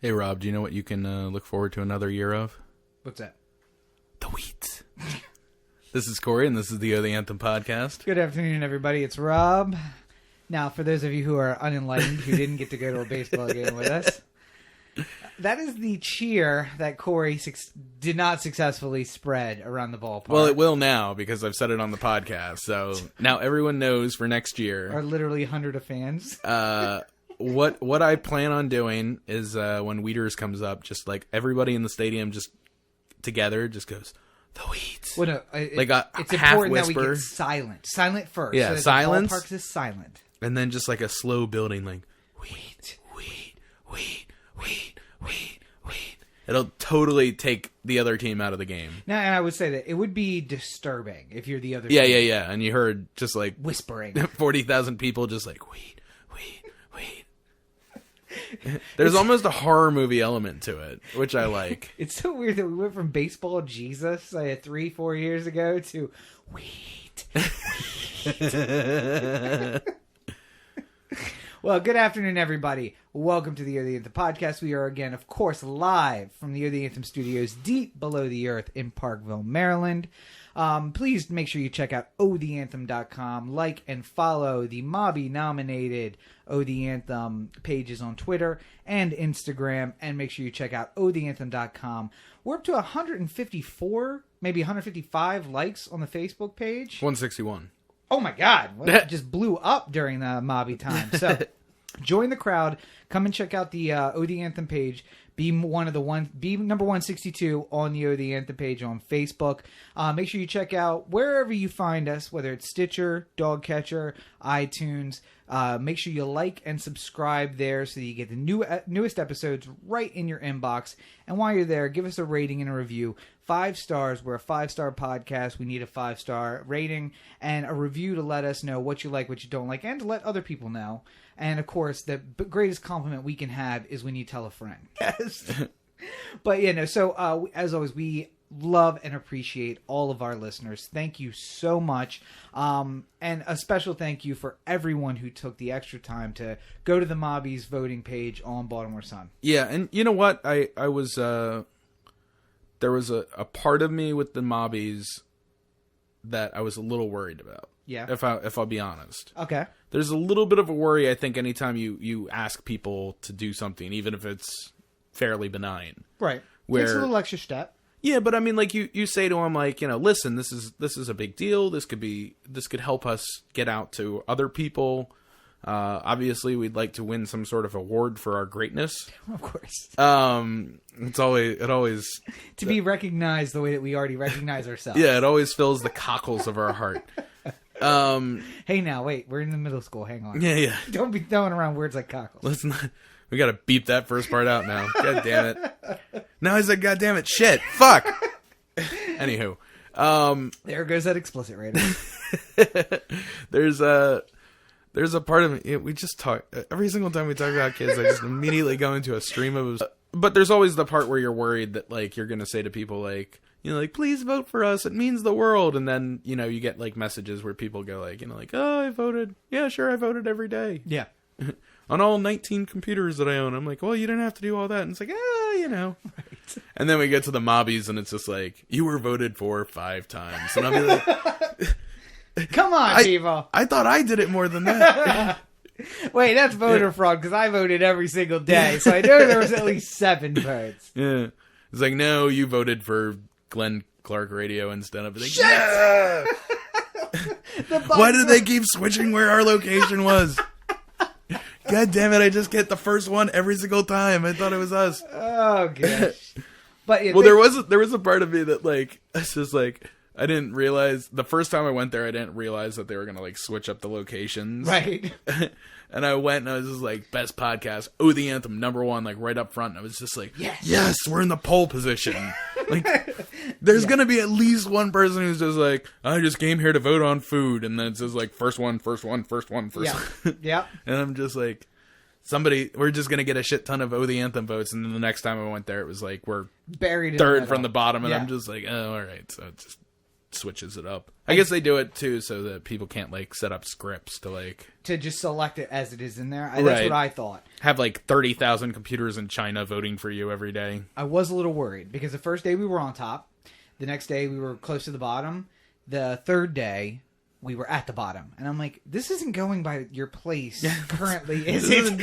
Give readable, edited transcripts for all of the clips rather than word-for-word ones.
Hey, Rob, do you know what you can look forward to another year of? What's that? The wheat. This is Cory, and this is the Anthem podcast. Good afternoon, everybody. It's Rob. Now, for those of you who are unenlightened, who didn't get to go to a baseball game with us, that is the cheer that Cory did not successfully spread around the ballpark. Well, it will now, because I've said it on the podcast. So now everyone knows for next year. Are literally 100 of fans. What I plan on doing is when Weeders comes up, just like everybody in the stadium just together just goes, the wheat. Well, no, it's important whisper. that we get silent. Silent first. Yeah, so that silence. The ballpark is silent. And then just like a slow building, like, wheat, wheat, wheat, wheat, wheat, wheat. It'll totally take the other team out of the game. Now, and I would say that it would be disturbing if you're the other Yeah, team. yeah. And you heard just like Whispering. 40,000 people just like, wheat, wheat, wheat. There's almost a horror movie element to it, which I like. It's so weird that we went from baseball Jesus 3-4 years ago to wheat. Well, good afternoon, everybody. Welcome to the Anthem podcast. We are again, of course, live from the Anthem studios deep below the earth in Parkville, Maryland. Please make sure you check out otheanthem.com. Like and follow the Mobby-nominated O The Anthem pages on Twitter and Instagram. And make sure you check out otheanthem.com. We're up to 154, maybe 155 likes on the Facebook page. 161. Oh my God. Well, it just blew up during the Mobby time. So join the crowd. Come and check out the O The Anthem page. Be number 162 on the O The Anthem page on Facebook. Make sure you check out wherever you find us, whether it's Stitcher, Dogcatcher, iTunes. Make sure you like and subscribe there so that you get the newest episodes right in your inbox. And while you're there, give us a rating and a review. 5 stars. We're a 5-star podcast. We need a 5-star rating and a review to let us know what you like, what you don't like, and to let other people know. And, of course, the greatest compliment we can have is when you tell a friend. Yes. But, so as always, we love and appreciate all of our listeners. Thank you so much. And a special thank you for everyone who took the extra time to go to the Mobby's voting page on Baltimore Sun. Yeah, and you know what? I was... there was a part of me with the Mobbies that I was a little worried about. Yeah. If I'll be honest. Okay. There's a little bit of a worry, I think, anytime you ask people to do something, even if it's fairly benign. Right. Where, it's a little extra step. Yeah, but I mean, like you say to them, like, listen, this is a big deal. This could help us get out to other people. Obviously, we'd like to win some sort of award for our greatness. Of course. It always to be recognized the way that we already recognize ourselves. Yeah, it always fills the cockles of our heart. Hey, now wait, we're in the middle school. Hang on. Yeah. Don't be throwing around words like cockles. Let's not. We gotta beep that first part out now. God damn it. Now I said, God damn it, shit, fuck. Anywho, there goes that explicit rating. There's a part of me, we just talk, every single time we talk about kids, I just immediately go into a stream of, but there's always the part where you're worried that, like, you're going to say to people, like, please vote for us, it means the world, and then, you get, like, messages where people go, like, oh, I voted, yeah, sure, I voted every day. Yeah. On all 19 computers that I own. I'm like, well, you didn't have to do all that, and it's like, Right. And then we get to the Mobbies, and it's just like, you were voted for 5 times, and I'll be like... Come on, people. I thought I did it more than that. Wait, that's voter fraud because I voted every single day. So I know there was at least 7 votes. Yeah. It's like, no, you voted for Glenn Clark Radio instead of... Like, shit! Yeah! Why did they keep switching where our location was? God damn it, I just get the first one every single time. I thought it was us. Oh, gosh. But well, there was a part of me that, like, it's just like... I didn't realize, the first time I went there, I didn't realize that they were going to, like, switch up the locations. Right. And I went and I was just like, best podcast, Oh The Anthem, #1, like, right up front. And I was just like, yes, we're in the pole position. Like, there's going to be at least one person who's just like, I just came here to vote on food. And then it says, like, first one. Yeah. And I'm just like, we're just going to get a shit ton of Oh The Anthem votes. And then the next time I went there, it was like, we're buried in third the from the bottom. And yeah. I'm just like, oh, all right. So it's switches it up. I guess they do it too so that people can't like set up scripts to like to just select it as it is in there. Right. That's what I thought. Have like 30,000 computers in China voting for you every day. I was a little worried because the first day we were on top, the next day we were close to the bottom, the third day we were at the bottom, and I'm like, this isn't going by your place currently, is it?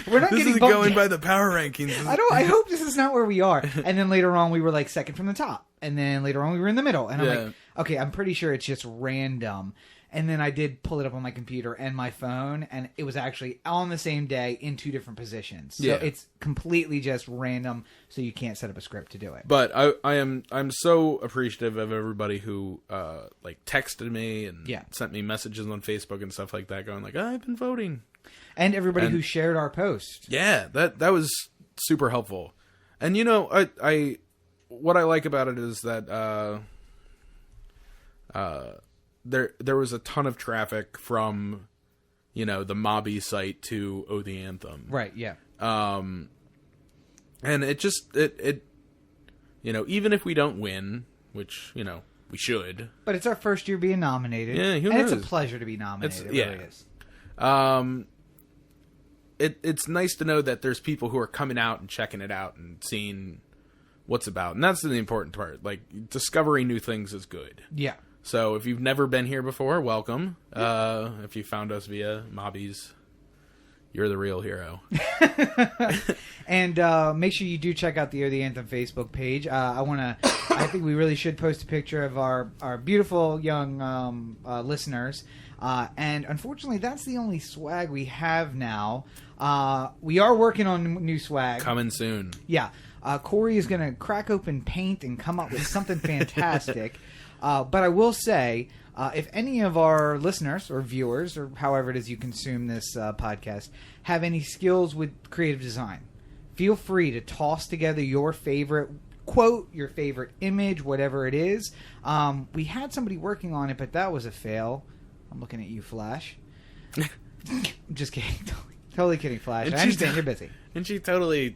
We're not getting going by the power rankings. I hope this is not where we are. And then later on, we were like second from the top, and then later on, we were in the middle, and I'm like, okay, I'm pretty sure it's just random. And then I did pull it up on my computer and my phone, and it was actually on the same day in 2 different positions. So it's completely just random, so you can't set up a script to do it. But I'm so appreciative of everybody who like texted me and sent me messages on Facebook and stuff like that, going like, I've been voting. And everybody who shared our post. Yeah, that was super helpful. And you know, I what I like about it is that there was a ton of traffic from, you know, the Mobby site to Oh the Anthem. Right, yeah. And it just it you know, even if we don't win, which, you know, we should. But it's our first year being nominated. Yeah, who knows? It's a pleasure to be nominated. It really is. It's nice to know that there's people who are coming out and checking it out and seeing what's about. And that's the important part. Like, discovering new things is good. Yeah. So if you've never been here before, welcome. If you found us via Mobbies, you're the real hero. And make sure you do check out the Anthem Facebook page. I think we really should post a picture of our beautiful young listeners. And unfortunately, that's the only swag we have now. We are working on new swag. Coming soon. Yeah. Cory is going to crack open paint and come up with something fantastic. But I will say, if any of our listeners or viewers, or however it is you consume this podcast, have any skills with creative design, feel free to toss together your favorite quote, your favorite image, whatever it is. We had somebody working on it, but that was a fail. I'm looking at you, Flash. Just kidding. Totally kidding, Flash. I understand you're busy. And she totally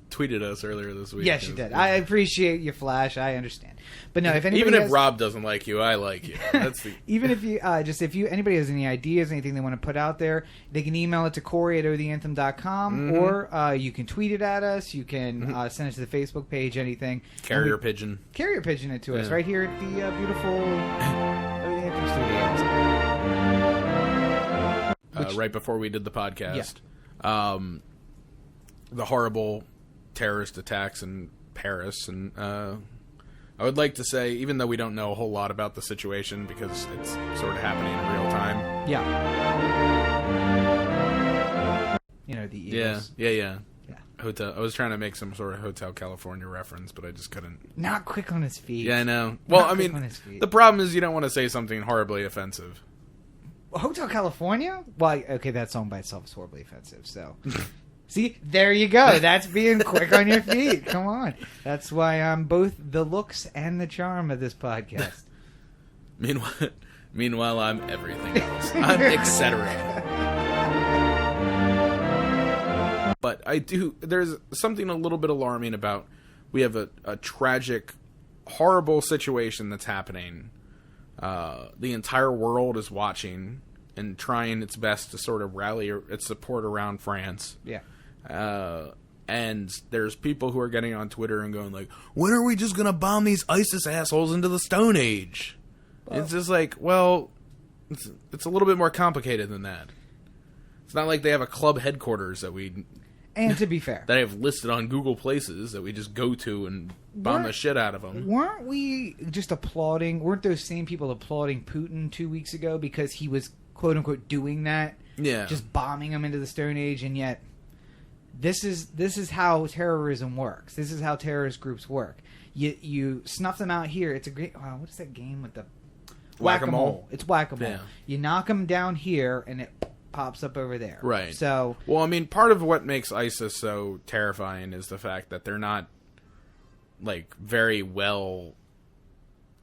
tweeted us earlier this week. Yeah, she did. I appreciate you, Flash. I understand. But no, if anybody even if Rob doesn't like you, I like you. That's the... Even if you anybody has any ideas, anything they want to put out there, they can email it to Cory@otheanthem.com, or you can tweet it at us. You can send it to the Facebook page. Anything. Carrier pigeon it to us right here at the beautiful Oh the Anthem Studios. Right before we did the podcast, the horrible terrorist attacks in Paris, and I would like to say, even though we don't know a whole lot about the situation because it's sort of happening in real time. Yeah. You know, the Eagles. Yeah. Hotel. I was trying to make some sort of Hotel California reference, but I just couldn't. Not quick on his feet. Yeah, I know. Well, I mean, the problem is you don't want to say something horribly offensive. Hotel California? Well, okay, that song by itself is horribly offensive, so... See, there you go. That's being quick on your feet. Come on. That's why I'm both the looks and the charm of this podcast. Meanwhile, I'm everything else. I'm etc. But there's something a little bit alarming about, we have a tragic, horrible situation that's happening. The entire world is watching and trying its best to sort of rally its support around France. Yeah. And there's people who are getting on Twitter and going like, when are we just going to bomb these ISIS assholes into the Stone Age? Well, it's just like, well, it's a little bit more complicated than that. It's not like they have a club headquarters and to be fair, that I have listed on Google Places that we just go to and bomb the shit out of them. Weren't we just applauding? Weren't those same people applauding Putin 2 weeks ago because he was quote unquote doing that? Yeah, just bombing them into the Stone Age, and yet this is how terrorism works. This is how terrorist groups work. You snuff them out here. It's a great. What is that game with the whack-a-mole? It's whack-a-mole. Yeah. You knock them down here, and it pops up over there. Right. So, well, I mean, part of what makes ISIS so terrifying is the fact that they're not like very well.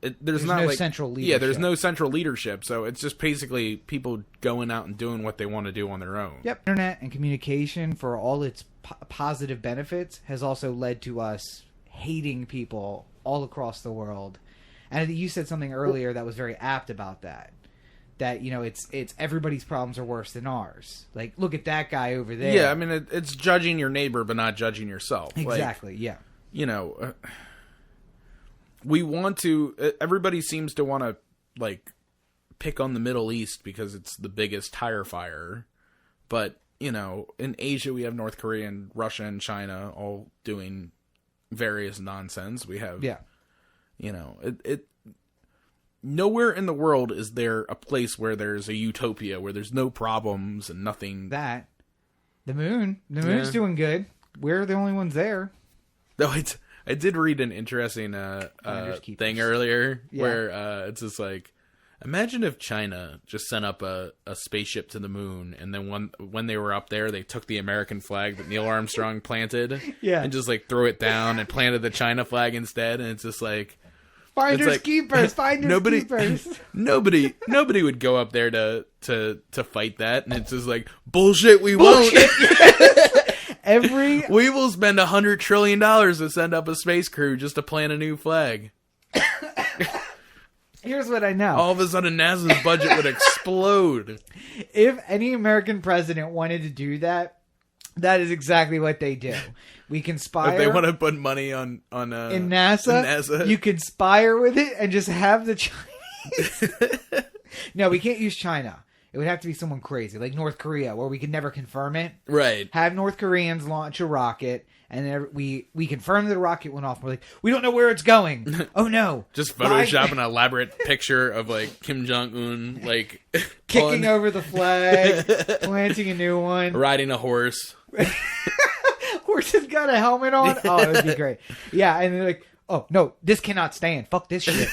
There's not no central leadership. Yeah, there's no central leadership, so it's just basically people going out and doing what they want to do on their own. Yep. Internet and communication, for all its positive benefits, has also led to us hating people all across the world. And I think you said something earlier that was very apt about that. That, you know, it's everybody's problems are worse than ours. Like, look at that guy over there. Yeah, I mean, it's judging your neighbor, but not judging yourself. Exactly, yeah. You know, we want to... Everybody seems to want to, like, pick on the Middle East because it's the biggest tire fire. But, you know, in Asia, we have North Korea and Russia and China all doing various nonsense. We have... Yeah. You know, nowhere in the world is there a place where there's a utopia, where there's no problems and nothing. The moon's doing good. We're the only ones there. No, I did read an interesting thing earlier where it's just like, imagine if China just sent up a spaceship to the moon, and then when they were up there, they took the American flag that Neil Armstrong planted, and just like threw it down and planted the China flag instead, and it's just like, finders keepers. Nobody would go up there to fight that, and it's just like, bullshit. We won't. We will spend $100 trillion to send up a space crew just to plant a new flag. Here's what I know. All of a sudden, NASA's budget would explode. If any American president wanted to do that, that is exactly what they do. We conspire. If they want to put money in NASA, you conspire with it and just have the Chinese. No, we can't use China. It would have to be someone crazy, like North Korea, where we could never confirm it. Right. Have North Koreans launch a rocket, and then we confirm that the rocket went off. We're like, we don't know where it's going. Oh no! Just Photoshop an elaborate picture of like Kim Jong-un, like kicking over the flag, planting a new one, riding a horse. Horse has got a helmet on. Oh, that'd be great. Yeah, and they're like, oh no, this cannot stand. Fuck this shit.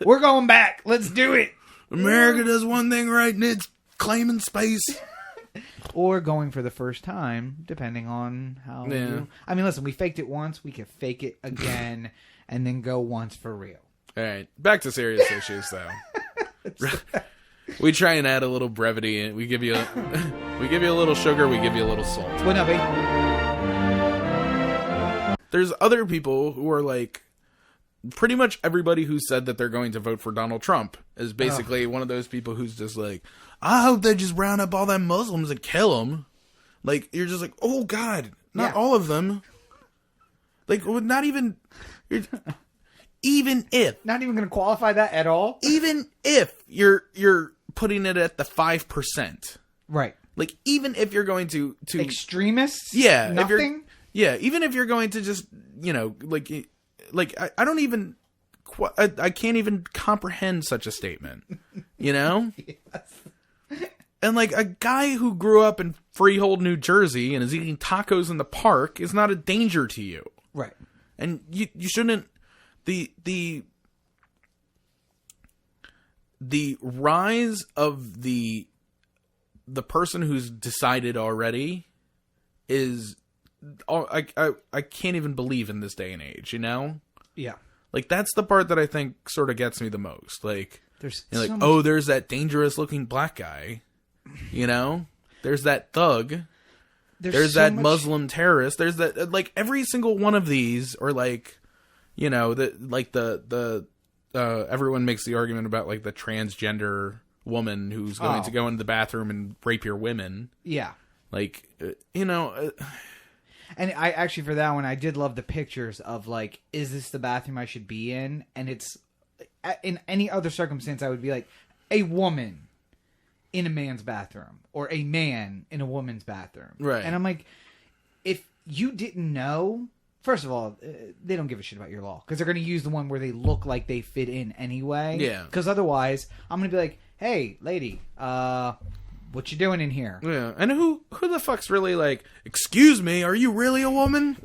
We're going back. Let's do it. America does one thing right, and it's claiming space. Or going for the first time, depending on how we do. I mean, listen, we faked it once. We can fake it again, and then go once for real. All right, back to serious issues, though. We try and add a little brevity, and we give you a little sugar, we give you a little salt. Well, no, there's other people who are like, pretty much everybody who said that they're going to vote for Donald Trump is basically one of those people who's just like, I hope they just round up all them Muslims and kill them. Like, you're just like, oh God, not all of them. Like, not even, even if. Not even going to qualify that at all? Even if you're putting it at the 5%. Right. Like, even if you're going to extremists? Yeah. Nothing? Even if you're going to just, you know, like I don't even, I can't even comprehend such a statement, you know? Yes. And like a guy who grew up in Freehold, New Jersey and is eating tacos in the park is not a danger to you. Right. And you shouldn't, the rise of the person who's decided already is, I can't even believe in this day and age, you know? Yeah. Like, that's the part that I think sort of gets me the most. Like, there's so like, oh, there's that dangerous looking black guy, you know? There's that thug. There's that Muslim terrorist. There's that, like, every single one of these, or like, you know, everyone makes the argument about like the transgender woman who's going to go into the bathroom and rape your women. Yeah. Like, you know, and I actually, for that one, I did love the pictures of like, is this the bathroom I should be in? And it's, in any other circumstance, I would be like, a woman in a man's bathroom or a man in a woman's bathroom. Right. And I'm like, if you didn't know, first of all, they don't give a shit about your law because they're going to use the one where they look like they fit in anyway. Yeah. Because otherwise, I'm going to be like, hey, lady, what you doing in here? Yeah. And who the fuck's really like, excuse me, are you really a woman?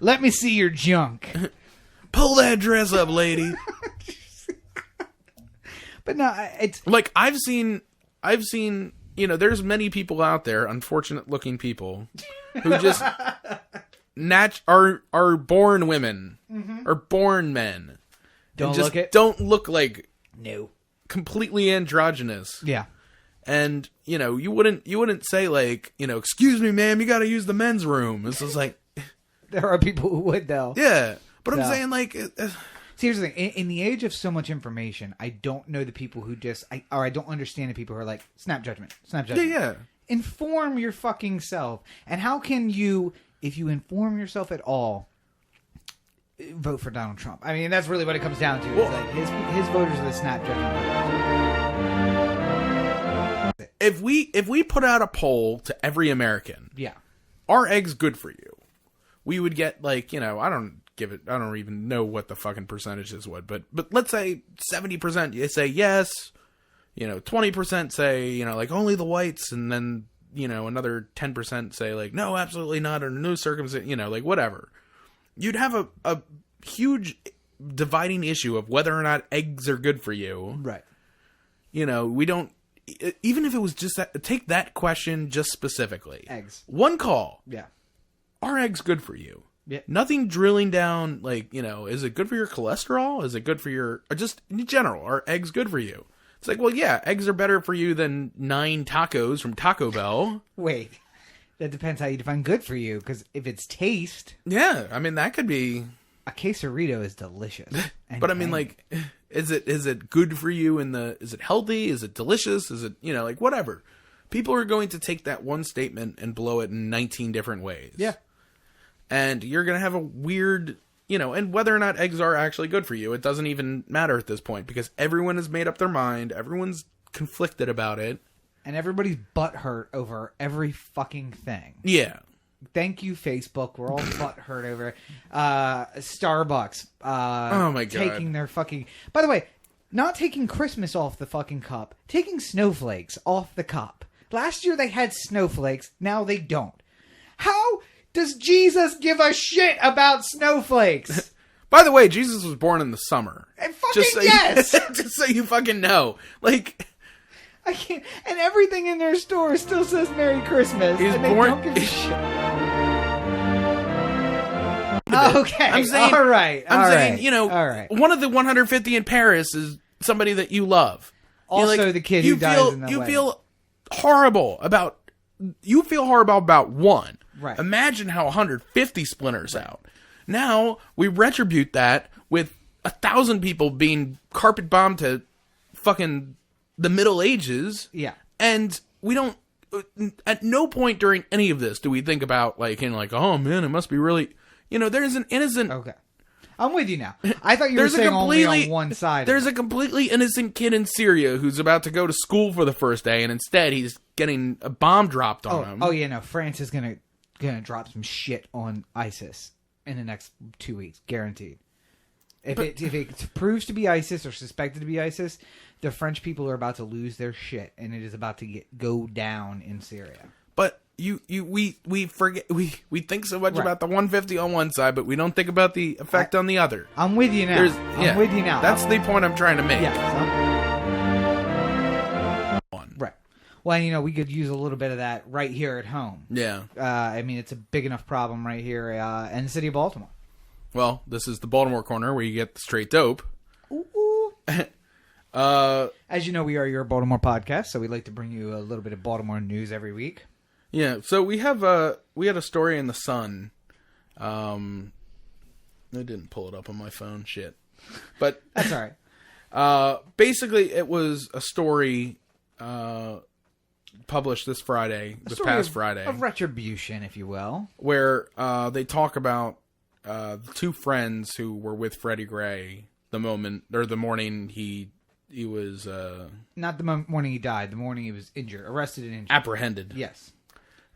Let me see your junk. Pull that dress up, lady. But no, it's like, I've seen, you know, there's many people out there, unfortunate looking people, who just are born women, or born men. Don't look like completely androgynous. Yeah. And, you know, you wouldn't say like, you know, excuse me, ma'am, you got to use the men's room. It's just like, there are people who would though. Yeah. But I'm saying like, See, here's the thing. In the age of so much information, I don't know the people who I don't understand the people who are like, snap judgment. Yeah. Inform your fucking self. And how can you, if you inform yourself at all, vote for Donald Trump? I mean, that's really what it comes down to. Well, like his voters are the snap judgment voters. If we put out a poll to every American, are eggs good for you? We would get like, I don't even know what the fucking percentages would, but let's say 70% you say yes, 20% say, like only the whites, and then, another 10% say like, no, absolutely not, or no circumstance, like whatever. You'd have a huge dividing issue of whether or not eggs are good for you. Right. We don't, even if it was just that, take that question just specifically. Eggs. One call. Yeah. Are eggs good for you? Yeah. Nothing drilling down, like, is it good for your cholesterol? Is it good for or just in general, are eggs good for you? It's like, well, yeah, eggs are better for you than 9 tacos from Taco Bell. Wait, that depends how you define good for you, because if it's taste... Yeah, I mean, that could be... A quesarito is delicious. But I mean, like, is it good for you is it healthy? Is it delicious? Is it, like, whatever. People are going to take that one statement and blow it in 19 different ways. Yeah. And you're going to have a weird, and whether or not eggs are actually good for you, it doesn't even matter at this point, because everyone has made up their mind. Everyone's conflicted about it. And everybody's butthurt over every fucking thing. Yeah. Thank you, Facebook. We're all butthurt over Starbucks. Oh my God. Taking their fucking... By the way, not taking Christmas off the fucking cup. Taking snowflakes off the cup. Last year they had snowflakes. Now they don't. How... Does Jesus give a shit about snowflakes? By the way, Jesus was born in the summer. And fucking yes! Just so you fucking know. Like... I can't... And everything in their store still says Merry Christmas. He's and they born... don't give a shit. Okay. I'm saying... All right. I'm saying, all right. One of the 150 in Paris is somebody that you love. Also the kid who dies in the You wedding. feel horrible about... You feel horrible about one. Right. Imagine how 150 splinters out. Now, we retribute that with 1,000 people being carpet bombed to fucking the Middle Ages. Yeah. And we don't... At no point during any of this do we think about, like, oh, man, it must be really... there's an innocent... Okay. I'm with you now. I thought you were saying only on one side. There's a completely innocent kid in Syria who's about to go to school for the first day, and instead he's getting a bomb dropped on him. Oh, yeah, no. France is gonna drop some shit on ISIS in the next 2 weeks, guaranteed. If it proves to be ISIS or suspected to be ISIS, the French people are about to lose their shit, and it is about to go down in Syria. But we forget we think so much about the 150 on one side, but we don't think about the effect on the other. I'm with you now. I'm with you now. That's the point I'm trying to make. Yeah. Right. Well, we could use a little bit of that right here at home. Yeah. I mean, it's a big enough problem right here in the city of Baltimore. Well, this is the Baltimore corner where you get the straight dope. Ooh. As you know, we are your Baltimore podcast, so we like to bring you a little bit of Baltimore news every week. Yeah, so we had a story in the Sun. I didn't pull it up on my phone, shit. But that's all right. Basically, it was a story published this past Friday. Of retribution, if you will. Where they talk about the two friends who were with Freddie Gray the morning he was... Not the morning he died, the morning he was arrested and injured. Apprehended. Yes.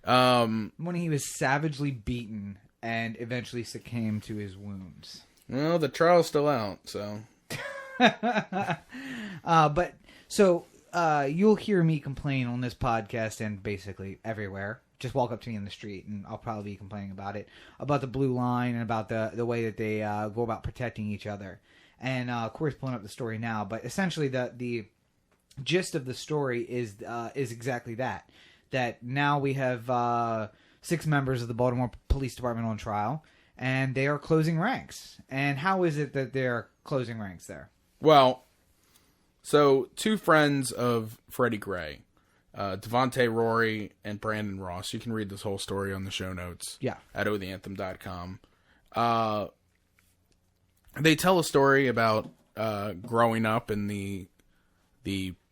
When he was savagely beaten and eventually succumbed to his wounds. Well, the trial's still out, so... You'll hear me complain on this podcast and basically everywhere. Just walk up to me in the street and I'll probably be complaining about it. About the blue line and about the way that they go about protecting each other. And Cory's pulling up the story now, but essentially the gist of the story is exactly that. That now we have 6 members of the Baltimore Police Department on trial, and they are closing ranks. And how is it that they're closing ranks there? Well, so 2 friends of Freddie Gray, Devontae Rory and Brandon Ross. You can read this whole story on the show notes. Yeah. At otheanthem.com. they tell a story about growing up in the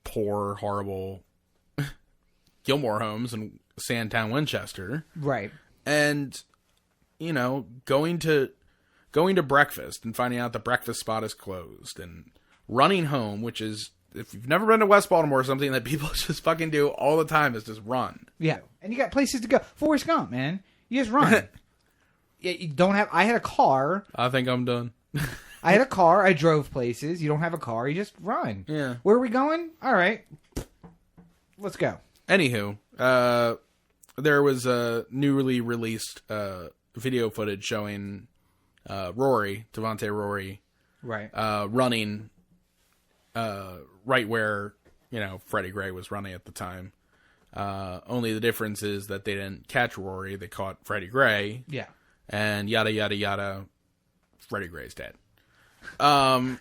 poor, horrible Gilmore homes in Sandtown, Winchester. Right. And, you know, going to breakfast and finding out the breakfast spot is closed and running home, which is, if you've never been to West Baltimore, something that people just fucking do all the time is just run. Yeah. And you got places to go. Forrest Gump, man. You just run. You don't have... I had a car. I think I'm done. I had a car. I drove places. You don't have a car. You just run. Yeah. Where are we going? All right. Let's go. Anywho, there was a newly released video footage showing Devontae Rory, right, running right where, you know, Freddie Gray was running at the time. Only the difference is that they didn't catch Rory; they caught Freddie Gray. Yeah, and yada yada yada, Freddie Gray's dead. That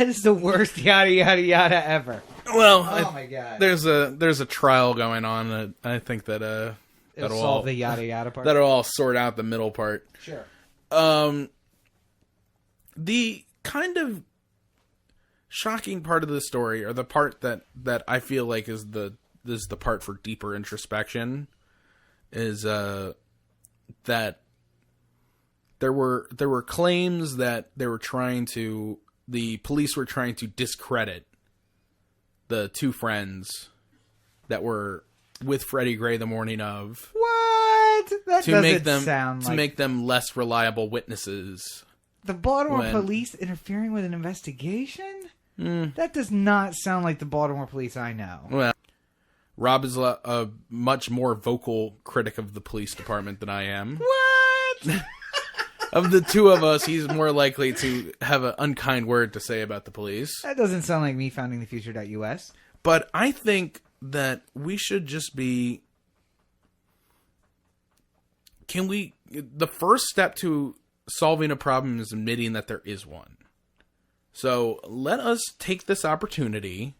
is the worst yada yada yada ever. Well, my god, there's a trial going on. I think that it'll solve the yada yada part. That'll all sort out the middle part. Sure. The kind of shocking part of the story, or the part that I feel like is the part for deeper introspection, is that there were claims that the police were trying to discredit the two friends that were with Freddie Gray the morning of. What? That doesn't sound like... To make them less reliable witnesses. The Baltimore police interfering with an investigation? That does not sound like the Baltimore police I know. Well, Rob is a much more vocal critic of the police department than I am. What? Of the two of us, he's more likely to have an unkind word to say about the police. That doesn't sound like me founding thefuture.us. But I think that we should just be... The first step to solving a problem is admitting that there is one. So let us take this opportunity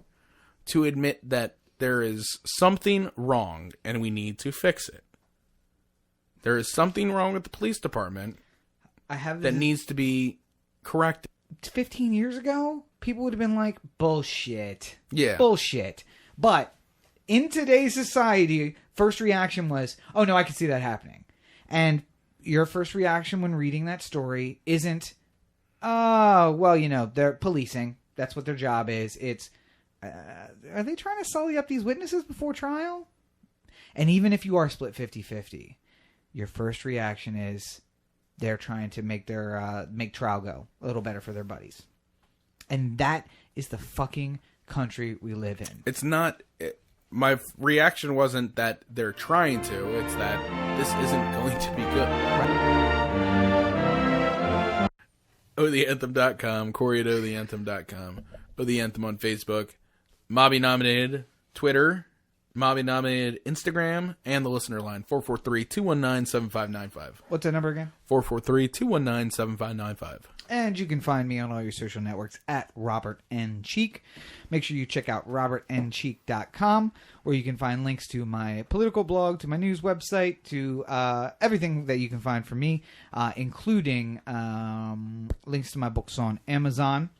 to admit that there is something wrong and we need to fix it. There is something wrong with the police department that needs to be corrected. 15 years ago, people would have been like, bullshit. Yeah. Bullshit. But in today's society, first reaction was, oh no, I can see that happening. And your first reaction when reading that story isn't, oh, well, you know, they're policing. That's what their job is. It's, are they trying to sully up these witnesses before trial? And even if you are split 50-50, your first reaction is they're trying to make their make trial go a little better for their buddies. And that is the fucking country we live in. It's not... My reaction wasn't that they're trying to. It's that this isn't going to be good. Right. OTheAnthem.com, Cory at OTheAnthem.com, OTheAnthem on Facebook, Mobby nominated Twitter, Mobby nominated Instagram, and the listener line, 443-219-7595. What's that number again? 443-219-7595. And you can find me on all your social networks at Robert N. Cheek. Make sure you check out robertncheek.com, where you can find links to my political blog, to my news website, to everything that you can find from me, including links to my books on Amazon.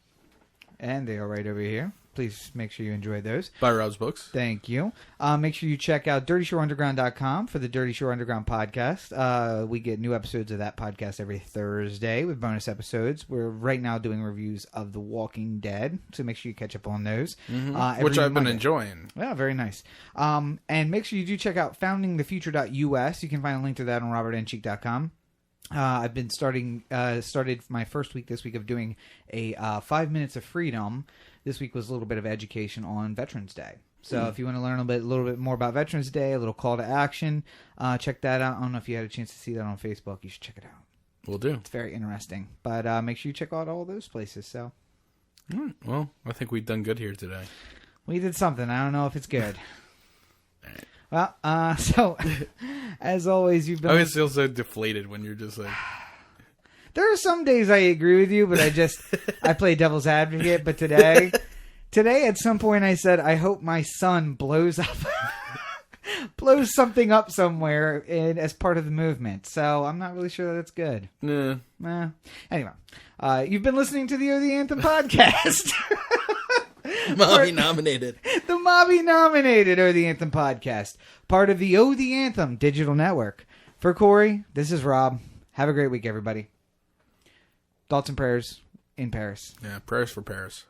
And they are right over here. Please make sure you enjoy those. Buy Rob's books. Thank you. Make sure you check out DirtyShoreUnderground.com for the Dirty Shore Underground podcast. We get new episodes of that podcast every Thursday with bonus episodes. We're right now doing reviews of The Walking Dead, so make sure you catch up on those. Which I've been enjoying. Yeah, very nice. And make sure you do check out foundingthefuture.us. You can find a link to that on robertncheek.com. I've been started my first week this week of doing a 5 minutes of freedom. This week was a little bit of education on Veterans Day. So if you want to learn a little bit more about Veterans Day, a little call to action, check that out. I don't know if you had a chance to see that on Facebook. You should check it out. Will do. It's very interesting. But make sure you check out all those places. So, all right. Well, I think we've done good here today. We did something. I don't know if it's good. All right. Well, so as always, you've been... I always feel so deflated when you're just like... There are some days I agree with you, but I play devil's advocate. But today at some point I said, I hope my son blows something up somewhere as part of the movement. So I'm not really sure that it's good. Nah. Anyway, You've been listening to the Oh the Anthem podcast. Mobby nominated. The Mobby nominated Oh the Anthem podcast. Part of the Oh the Anthem digital network. For Cory, this is Rob. Have a great week, everybody. Thoughts and prayers in Paris. Yeah, prayers for Paris.